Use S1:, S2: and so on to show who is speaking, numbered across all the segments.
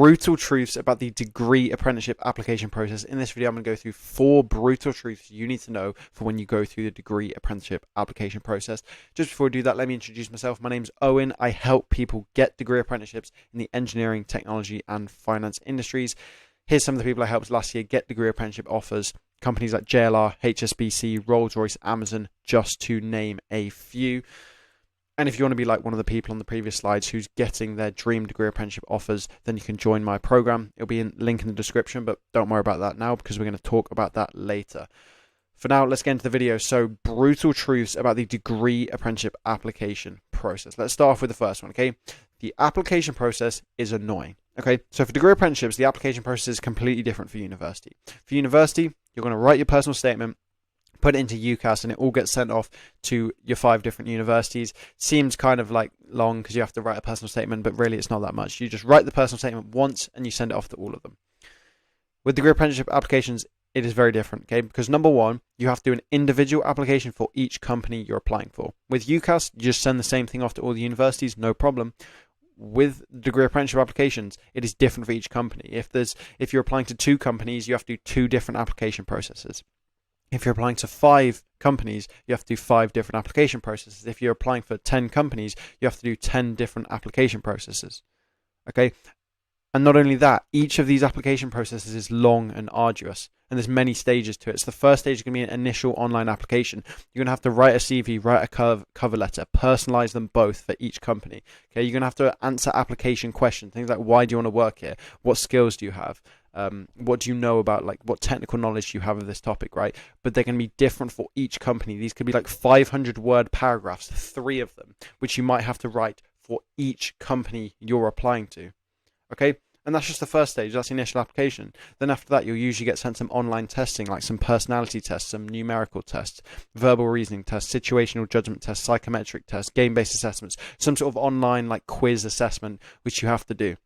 S1: brutal truths about the degree apprenticeship application process. In this video, I'm going to go through 4 brutal truths you need to know for when you go through the degree apprenticeship application process. Just before I do that, let me introduce myself. My name's Owen. I help people get degree apprenticeships in the engineering, technology, and finance industries. Here's some of the people I helped last year get degree apprenticeship offers. Companies like JLR, HSBC, Rolls-Royce, Amazon, just to name a few. And if you want to be like one of the people on the previous slides who's getting their dream degree apprenticeship offers, then you can join my program. It'll be in link in the description, but don't worry about that now because we're going to talk about that later. For now, let's get into the video. So, brutal truths about the degree apprenticeship application process. Let's start off with the first one, okay? The application process is annoying, okay? So for degree apprenticeships, the application process is completely different for university. For university, you're going to write your personal statement, put it into UCAS, and it all gets sent off to your 5 different universities. Seems kind of like long because you have to write a personal statement, but really it's not that much. You just write the personal statement once and you send it off to all of them. With degree apprenticeship applications, it is very different, okay? Because number one, you have to do an individual application for each company you're applying for. With UCAS, you just send the same thing off to all the universities, no problem. With degree apprenticeship applications, it is different for each company. If you're applying to 2 companies, you have to do 2 different application processes. If you're applying to 5 companies, you have to do 5 different application processes. If you're applying for 10 companies, you have to do 10 different application processes. Okay? And not only that, each of these application processes is long and arduous, and there's many stages to it. So the first stage is going to be an initial online application. You're going to have to write a CV, write a cover letter, personalize them both for each company. Okay? You're going to have to answer application questions, things like why do you want to work here? What skills do you have? What do you know about, like, what technical knowledge do you have of this topic, right? But they're going to be different for each company. These could be like 500-word paragraphs, 3 of them, which you might have to write for each company you're applying to. Okay? And that's just the first stage. That's the initial application. Then after that, you'll usually get sent some online testing, like some personality tests, some numerical tests, verbal reasoning tests, situational judgment tests, psychometric tests, game-based assessments, some sort of online like quiz assessment, which you have to do.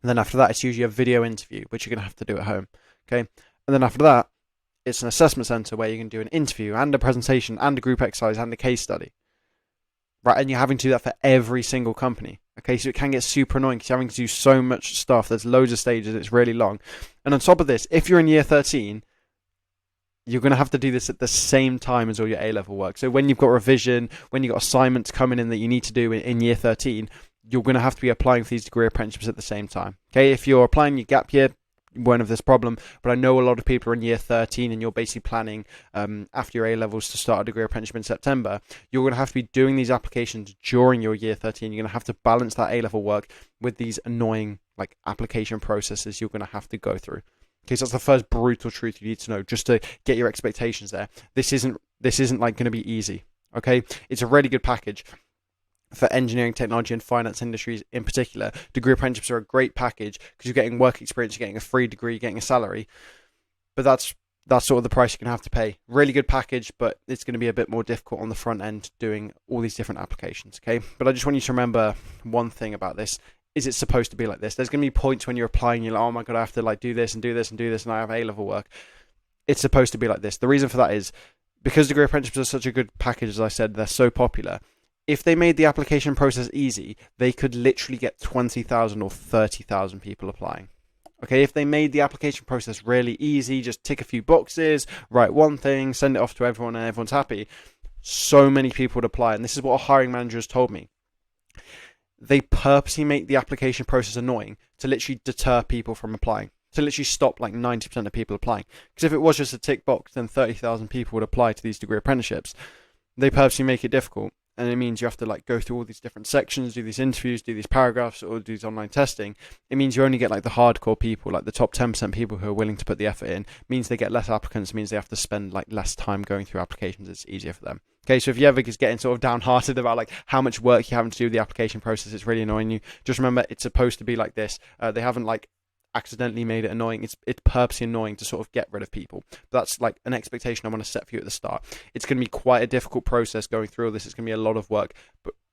S1: And then after that, it's usually a video interview, which you're going to have to do at home. Okay? And then after that, it's an assessment center where you can do an interview and a presentation and a group exercise and a case study. Right? And you're having to do that for every single company. Okay? So it can get super annoying because you're having to do so much stuff. There's loads of stages. It's really long. And on top of this, if you're in year 13, you're going to have to do this at the same time as all your A-level work. So when you've got revision, when you've got assignments coming in that you need to do in year 13, you're going to have to be applying for these degree apprenticeships at the same time. Okay, if you're applying your gap year, you won't have this problem. But I know a lot of people are in year 13 and you're basically planning after your A-levels to start a degree apprenticeship in September. You're going to have to be doing these applications during your year 13. You're going to have to balance that A-level work with these annoying like application processes you're going to have to go through. Okay, so that's the first brutal truth you need to know, just to get your expectations there. This isn't like going to be easy. Okay, it's a really good package for engineering, technology, and finance industries in particular. Degree apprenticeships are a great package because you're getting work experience, you're getting a free degree, you're getting a salary. But that's sort of the price you're going to have to pay. Really good package, but it's going to be a bit more difficult on the front end doing all these different applications, okay? But I just want you to remember one thing about this. Is it supposed to be like this? There's going to be points when you're applying, you're like, oh my God, I have to like do this and do this and do this, and I have A-level work. It's supposed to be like this. The reason for that is because degree apprenticeships are such a good package, as I said, they're so popular. If they made the application process easy, they could literally get 20,000 or 30,000 people applying. Okay, if they made the application process really easy, just tick a few boxes, write one thing, send it off to everyone, and everyone's happy, so many people would apply. And this is what a hiring manager has told me. They purposely make the application process annoying to literally deter people from applying, to literally stop like 90% of people applying. Because if it was just a tick box, then 30,000 people would apply to these degree apprenticeships. They purposely make it difficult. And it means you have to like go through all these different sections, do these interviews, do these paragraphs, or do these online testing. It means you only get like the hardcore people, like the top 10% people who are willing to put the effort in. It means they get less applicants. It means they have to spend like less time going through applications. It's easier for them. Okay, so if you ever just getting sort of downhearted about like how much work you're having to do with the application process, it's really annoying you. Just remember, it's supposed to be like this. They haven't like accidentally made it annoying. It's purposely annoying to sort of get rid of people. But that's like an expectation I want to set for you at the start. It's going to be quite a difficult process going through all this. It's going to be a lot of work,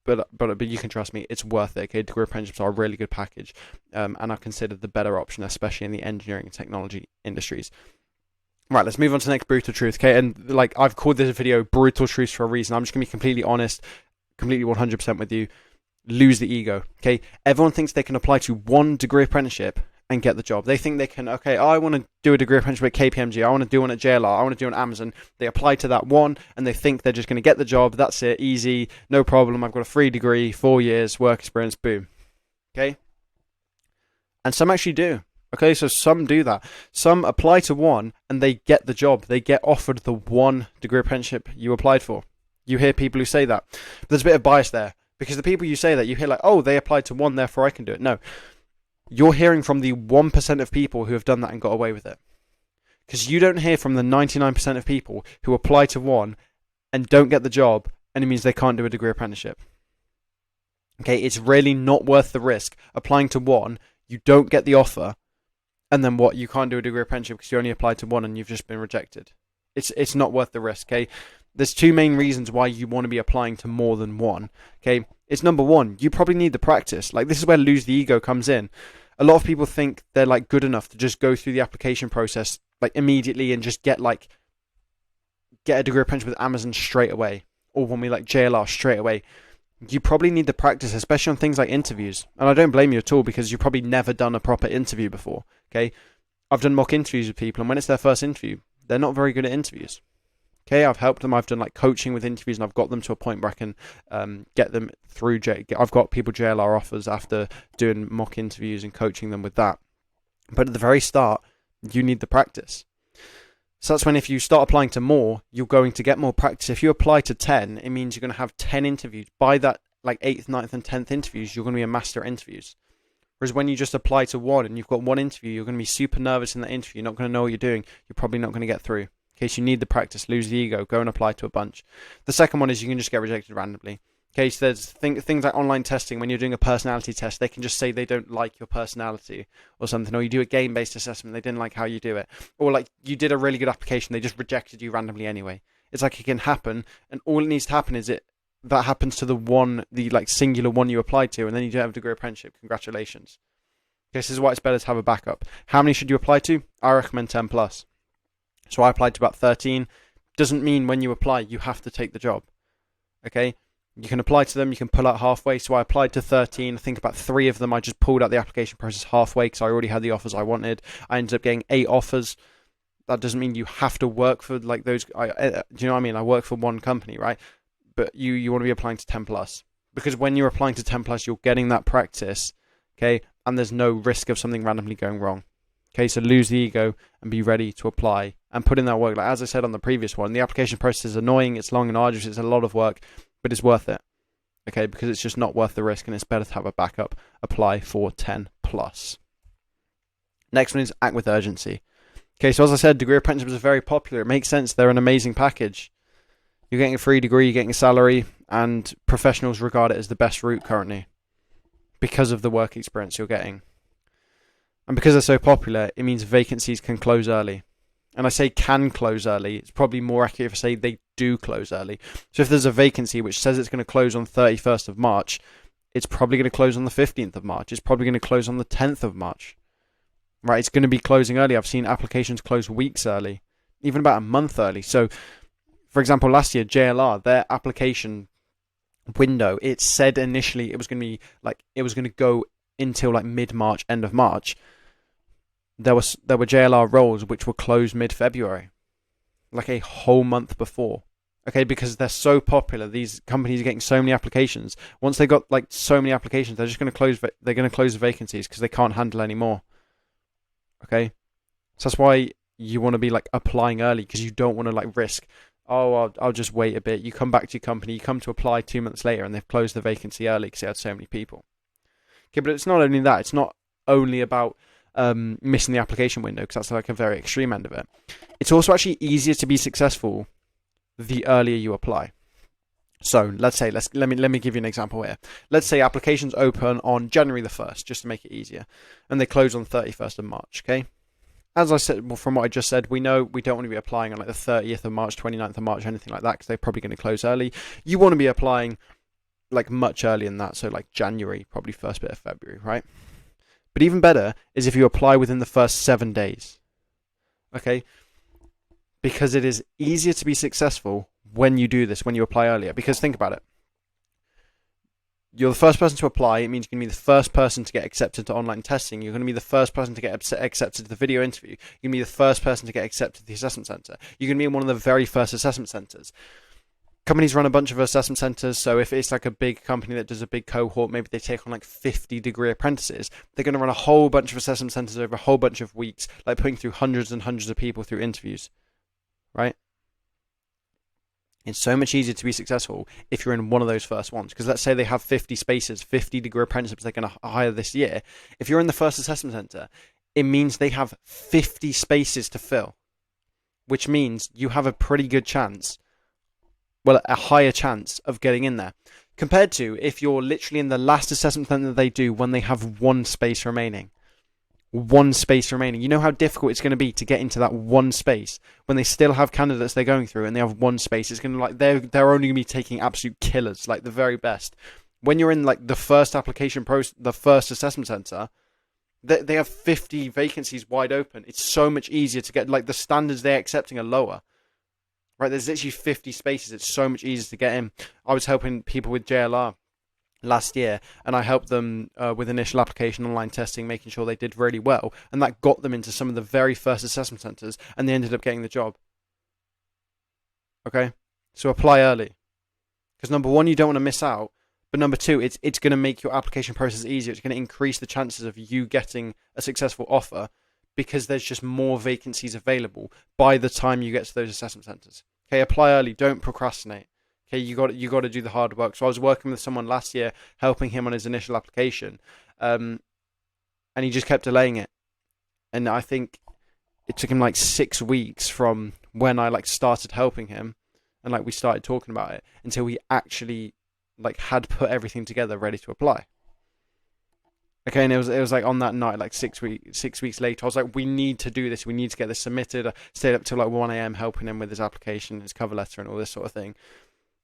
S1: but you can trust me, it's worth it. Okay, degree apprenticeships are a really good package, and I've considered the better option, especially in the engineering and technology industries. Right, let's move on to the next brutal truth. Okay, and like I've called this video brutal truths for a reason. I'm just going to be completely honest, completely 100% with you. lose the ego. Okay, everyone thinks they can apply to one degree apprenticeship and get the job. They think they can, okay, I want to do a degree apprenticeship at KPMG, I want to do one at JLR, I want to do one at Amazon. They apply to that one and they think they're just going to get the job. That's it, easy, no problem. I've got a free degree, 4 years, work experience, boom. Okay? And some actually do. Okay, so some do that. Some apply to one and they get the job. They get offered the one degree apprenticeship you applied for. You hear people who say that. But there's a bit of bias there. Because the people you say that, you hear like, oh, they applied to one, therefore I can do it. No. You're hearing from the 1% of people who have done that and got away with it. Because you don't hear from the 99% of people who apply to one and don't get the job, and it means they can't do a degree apprenticeship. Okay, it's really not worth the risk. Applying to one, you don't get the offer, and then what? You can't do a degree apprenticeship because you only applied to one and you've just been rejected. It's not worth the risk, okay? There's two main reasons why you want to be applying to more than one, okay? It's number one, you probably need the practice. Like, this is where lose the ego comes in. A lot of people think they're like good enough to just go through the application process like immediately and just get a degree apprenticeship with Amazon straight away, or when we like JLR straight away. You probably need the practice, especially on things like interviews. And I don't blame you at all, because you've probably never done a proper interview before, okay? I've done mock interviews with people, and when it's their first interview, they're not very good at interviews. Okay, I've helped them. I've done like coaching with interviews, and I've got them to a point where I can get them through. I've got people JLR offers after doing mock interviews and coaching them with that. But at the very start, you need the practice. So that's when, if you start applying to more, you're going to get more practice. If you apply to 10, it means you're going to have 10 interviews. By that like 8th, 9th and 10th interviews, you're going to be a master at interviews. Whereas when you just apply to one and you've got one interview, you're going to be super nervous in that interview. You're not going to know what you're doing. You're probably not going to get through. In case you need the practice, lose the ego, go and apply to a bunch. The second one is you can just get rejected randomly. Okay, so there's things like online testing. When you're doing a personality test, they can just say they don't like your personality or something. Or you do a game-based assessment, they didn't like how you do it. Or like you did a really good application, they just rejected you randomly anyway. It's like it can happen, and all it needs to happen is that happens to the like singular one you applied to, and then you don't have a degree apprenticeship. Congratulations. Okay, this is why it's better to have a backup. How many should you apply to? I recommend 10 plus. So I applied to about 13. Doesn't mean when you apply, you have to take the job. Okay? You can apply to them, you can pull out halfway. So I applied to 13. I think about 3 of them I just pulled out the application process halfway because I already had the offers I wanted. I ended up getting 8 offers. That doesn't mean you have to work for like those. Do you know what I mean? I work for one company, right? But you want to be applying to 10 plus. Because when you're applying to 10 plus, you're getting that practice. Okay? And there's no risk of something randomly going wrong. Okay, so lose the ego and be ready to apply and put in that work. Like as I said on the previous one, the application process is annoying, it's long and arduous, it's a lot of work, but it's worth it. Okay, because it's just not worth the risk, and it's better to have a backup. Apply for 10 plus. Next one is act with urgency. Okay, so as I said, degree apprenticeships are very popular. It makes sense. They're an amazing package. You're getting a free degree, you're getting a salary, and professionals regard it as the best route currently because of the work experience you're getting. And because they're so popular, it means vacancies can close early. And I say can close early. It's probably more accurate if I say they do close early. So if there's a vacancy which says it's going to close on 31st of March, it's probably going to close on the 15th of March. It's probably going to close on the 10th of March. Right? It's going to be closing early. I've seen applications close weeks early, even about a month early. So, for example, last year, JLR, their application window, it said initially it was going to be like, it was going to go until like mid-March, end of March. There were JLR roles which were closed mid-February, like a whole month before. Okay, because they're so popular, these companies are getting so many applications. Once they got like so many applications, they're just going to close. They're going to close the vacancies because they can't handle any more. Okay, so that's why you want to be like applying early, because you don't want to like risk. Oh, I'll just wait a bit. You come back to your company, you come to apply 2 months later, and they've closed the vacancy early because they had so many people. Okay, but it's not only that. It's not only about missing the application window, because that's like a very extreme end of it. It's also actually easier to be successful the earlier you apply. So let's say, let me give you an example here. Let's say applications open on January the 1st, just to make it easier, and they close on 31st of March. Okay, as I said, well, from what I just said, we know we don't want to be applying on like the 30th of March, 29th of March, anything like that, because they're probably going to close early. You want to be applying like much earlier than that, so like January, probably first bit of February, right? But even better is if you apply within the first 7 days. Okay? Because it is easier to be successful when you do this, when you apply earlier. Because think about it. you're the first person to apply. It means you're going to be the first person to get accepted to online testing. You're going to be the first person to get accepted to the video interview. You're going to be the first person to get accepted to the assessment center. You're going to be in one of the very first assessment centers. Companies run a bunch of assessment centers, so if it's like a big company that does a big cohort, maybe they take on like 50 degree apprentices, they're going to run a whole bunch of assessment centers over a whole bunch of weeks, like putting through hundreds and hundreds of people through interviews, right? It's so much easier to be successful if you're in one of those first ones. Because let's say they have 50 spaces, 50 degree apprenticeships they're going to hire this year. If you're in the first assessment center, it means they have 50 spaces to fill, which means you have a pretty good chance, well, a higher chance of getting in there. Compared to if you're literally in the last assessment center they do when they have one space remaining. One space remaining. You know how difficult it's going to be to get into that one space when they still have candidates they're going through and they have one space. It's going to like they're only going to be taking absolute killers, like the very best. When you're in like the first application process, the first assessment center, they have 50 vacancies wide open. It's so much easier to get, like the standards they're accepting are lower. Right, there's literally 50 spaces. It's so much easier to get in. I was helping people with JLR last year, and I helped them with initial application online testing, making sure they did really well, and that got them into some of the very first assessment centers, and they ended up getting the job. Okay, so apply early, because number one, you don't want to miss out, but number two, it's going to make your application process easier. It's going to increase the chances of you getting a successful offer, because there's just more vacancies available by the time you get to those assessment centers. Okay, apply early, don't procrastinate. Okay, you got to do the hard work. So I was working with someone last year, helping him on his initial application, and he just kept delaying it. And I think it took him like 6 weeks from when I like started helping him, and like we started talking about it, until we actually like had put everything together, ready to apply. Okay, and it was like on that night, like 6 weeks later, I was like, we need to do this. We need to get this submitted. I stayed up till like 1 a.m. helping him with his application, his cover letter, and all this sort of thing.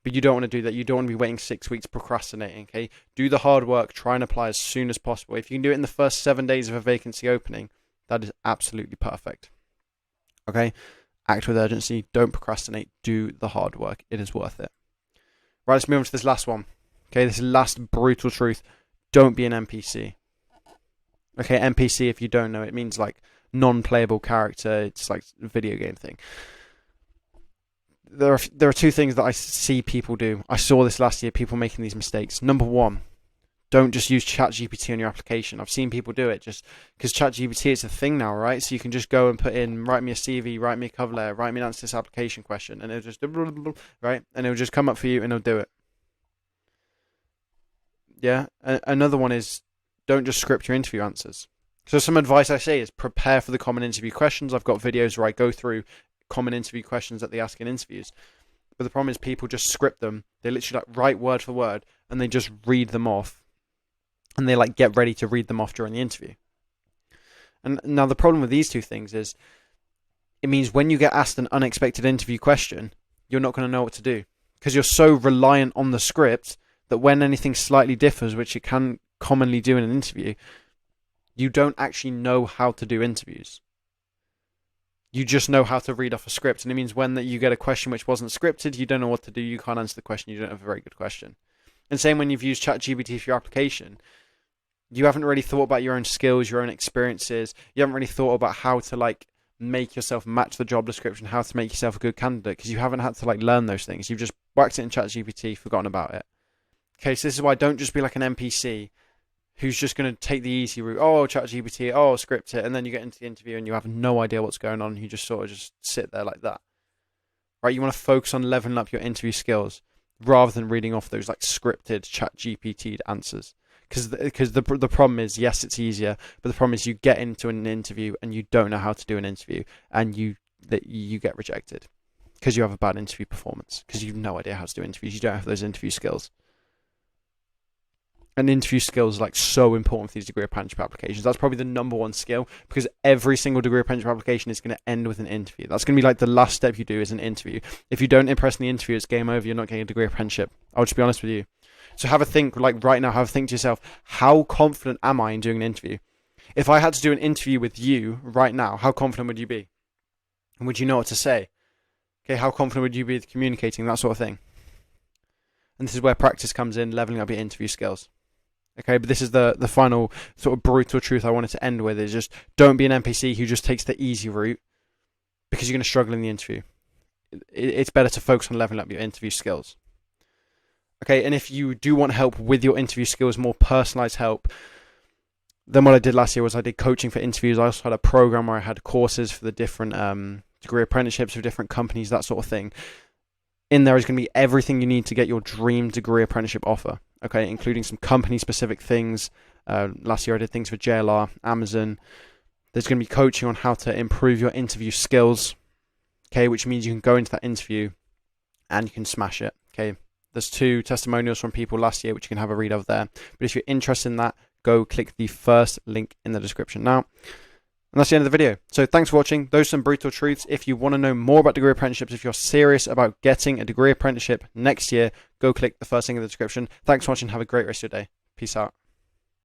S1: But you don't want to do that. You don't want to be waiting 6 weeks procrastinating, okay? Do the hard work. Try and apply as soon as possible. If you can do it in the first 7 days of a vacancy opening, that is absolutely perfect. Okay? Act with urgency. Don't procrastinate. Do the hard work. It is worth it. Right, let's move on to this last one. Okay, this last brutal truth. Don't be an NPC. Okay, NPC, if you don't know, it means like non-playable character. It's like a video game thing. There are two things that I see people do. I saw this last year, people making these mistakes. Number one, don't just use ChatGPT on your application. I've seen people do it just because ChatGPT is a thing now, right? So you can just go and put in, write me a CV, write me a cover letter, write me an answer to this application question, and it'll just, right? And it'll just come up for you and it'll do it. Yeah? Another one is, don't just script your interview answers. So some advice I say is prepare for the common interview questions. I've got videos where I go through common interview questions that they ask in interviews. But the problem is people just script them. They literally like write word for word and they just read them off. And they like get ready to read them off during the interview. And now the problem with these two things is it means when you get asked an unexpected interview question, you're not going to know what to do. Because you're so reliant on the script that when anything slightly differs, which it can commonly do in an interview, you don't actually know how to do interviews. You just know how to read off a script. And it means when that you get a question which wasn't scripted, you don't know what to do. You can't answer the question. You don't have a very good question. And same when you've used ChatGPT for your application. You haven't really thought about your own skills, your own experiences. You haven't really thought about how to like make yourself match the job description, how to make yourself a good candidate, because you haven't had to like learn those things. You've just whacked it in ChatGPT, forgotten about it. Okay, so this is why don't just be like an NPC who's just going to take the easy route. Oh, ChatGPT, oh, script it. And then you get into the interview and you have no idea what's going on. You just sort of just sit there like that. Right? You want to focus on leveling up your interview skills rather than reading off those like scripted ChatGPT answers. Because the problem is, yes, it's easier, but the problem is you get into an interview and you don't know how to do an interview and you get rejected because you have a bad interview performance, because you have no idea how to do interviews. You don't have those interview skills. And interview skills are like so important for these degree apprenticeship applications. That's probably the number one skill, because every single degree apprenticeship application is going to end with an interview. That's going to be like the last step you do is an interview. If you don't impress in the interview, it's game over. You're not getting a degree apprenticeship. I'll just be honest with you. So have a think, like right now, have a think to yourself, how confident am I in doing an interview? If I had to do an interview with you right now, how confident would you be? And would you know what to say? Okay, how confident would you be with communicating, that sort of thing? And this is where practice comes in, leveling up your interview skills. Okay, but this is the final sort of brutal truth I wanted to end with, is just don't be an NPC who just takes the easy route, because you're going to struggle in the interview. It's better to focus on leveling up your interview skills. Okay, and if you do want help with your interview skills, more personalized help, then what I did last year was I did coaching for interviews. I also had a program where I had courses for the different degree apprenticeships with different companies, that sort of thing. In there is going to be everything you need to get your dream degree apprenticeship offer, okay, including some company-specific things. Last year I did things for JLR, Amazon. There's going to be coaching on how to improve your interview skills, okay, which means you can go into that interview and you can smash it, okay. There's 2 testimonials from people last year, which you can have a read of there. But if you're interested in that, go click the first link in the description now. And that's the end of the video. So thanks for watching. Those are some brutal truths. If you want to know more about degree apprenticeships, if you're serious about getting a degree apprenticeship next year, go click the first link in the description. Thanks for watching. Have a great rest of your day. Peace out.